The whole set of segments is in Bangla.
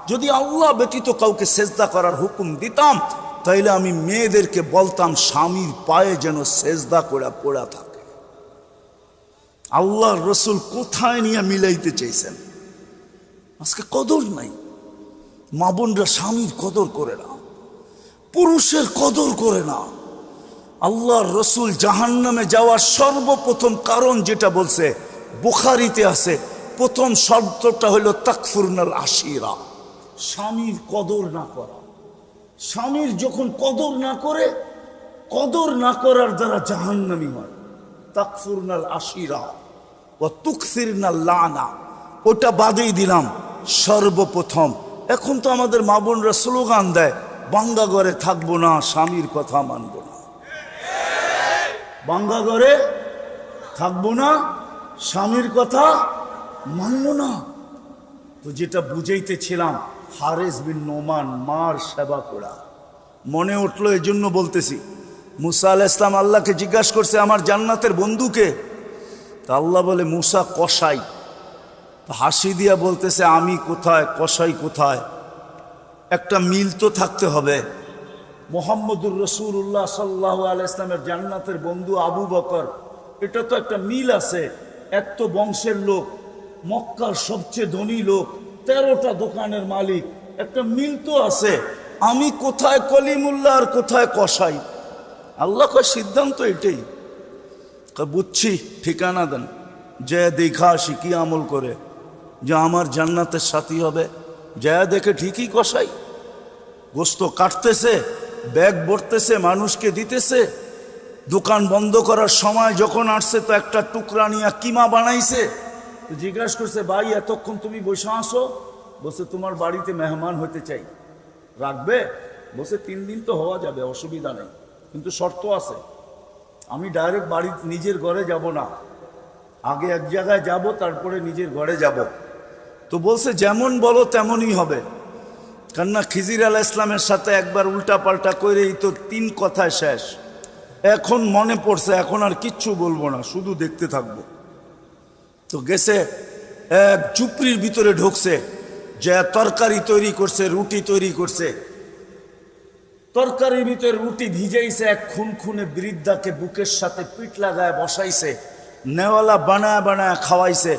যদি আল্লাহ ব্যতীত কাউকে সেজদা করার হুকুম দিতাম তাইলে আমি মেয়েদেরকে বলতাম স্বামীর পায়ে যেন সেজদা করে পড়া থাকে। আল্লাহর রসুল কোথায় নিয়ে মিলাইতে চাইছেন? আজকে কদর নাই, মা বোনরা স্বামীর কদর করে না, পুরুষের কদর করে না। আল্লাহর রসুল জাহান্নামে যাওয়ার সর্বপ্রথম কারণ যেটা বলছে বুখারীতে আছে, প্রথম শব্দটা হলো তাকফুরনাল আশিরা, স্বামীর কদর না করা। স্বামীর যখন কদর না করে, কদর না করার দ্বারা জাহান্নামী হয়। তাকফুরনাল আশিরা ও তুকসিরনাল লানা, ওটা বাদেই দিলাম সর্বপ্রথম। এখন তো আমাদের মা বোনরা স্লোগান দেয়, বাঙ্গা ঘরে থাকবো না, স্বামীর কথা মানবো না। বাঙ্গা ঘরে থাকবো না, স্বামীর কথা মানবো না। তো যেটা বুঝাইতেছিলাম, হারেস বিন নোমান মার সেবা করা মনে উঠলো, এই জন্য বলতেছি। মুসা আলাইহিস সালাম আল্লাহকে জিজ্ঞাসা করছে আমার জান্নাতের বন্ধুকে, তা আল্লাহ বলে মুসা কসাই। হাসি দিয়া বলতেছে আমি কোথায়, কসাই কোথায়? একটা মিল তো থাকতে হবে। মুহাম্মদুর রাসূলুল্লাহ সাল্লাল্লাহু আলাইহি ওয়াসাল্লামের জান্নাতের বন্ধু আবু বকর, এটা তো একটা মিল আছে। এক তো বংশের লোক, মক্কার সবচেয়ে ধনী লোক, 13টা দোকানের মালিক, একটা মিল তো আছে। আমি কোথায় কলিমুল্লাহ আর কোথায় কসাই? আল্লাহ কয় সিদ্ধান্ত এটাই। বুঝছি, ঠিকানা দেন, যে দেখা আসি কি আমল করে যে আমার জান্নাতের সাথী হবে। যা দেখে ঠিকই কসাই, গোস্ত কাটতেছে, ব্যাগ ভরতেছে, মানুষকে দিতেছে। দোকান বন্ধ করার সময় যখন আসছে তো একটা টুকরা নিয়ে কিমা বানাইছে। তো জিজ্ঞাসা করছে ভাই এতক্ষণ তুমি বসে আসো? বলছে তোমার বাড়িতে মেহমান হতে চাই, রাখবে? বলছে 3 দিন তো হওয়া যাবে, অসুবিধা নেই, কিন্তু শর্ত আছে, আমি ডাইরেক্ট বাড়ি নিজের ঘরে যাব না, আগে এক জায়গায় যাব, তারপরে নিজের ঘরে যাব। তো বলছে যেমন বলো তেমনই হবে। কেননা খিজির আলাইহিস সালামের সাথে একবার উল্টা পাল্টা করেই তো 3 কথায় শেষ। এখন মনে পড়ছে, এখন আর কিচ্ছু বলবো না, শুধু দেখতে থাকবো। তো গেছে, এক ঝুপড়ির ভিতরে ঢুকছে, যে তরকারি তৈরি করছে, রুটি তৈরি করছে। তরকারির ভিতরে রুটি ভিজাইছে, এক খুনখুনে বৃদ্ধাকে বুকের সাথে পিঠ লাগায় বসাইছে, নেওয়ালা বানায় বানায় খাওয়াইছে।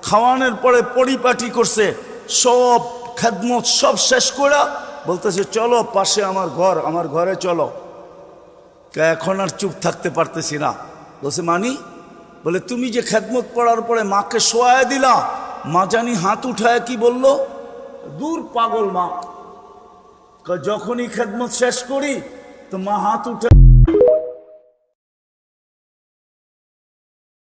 খাওয়ানোর পরে পরিপাটি করছে, সব খেদমত সব শেষ করে বলতেছে চলো পাশে আমার ঘর, আমার ঘরে চলো। এখন আর চুপ থাকতে পারতেছি না। বলছে মানি? বলে তুমি যে খেদমত পড়ার পরে মাকে শোয়ায় দিলা, মা জানি হাত উঠায় কি বললো? দূর পাগল মা, যখনই খেদমত শেষ করি তো মা হাত উঠে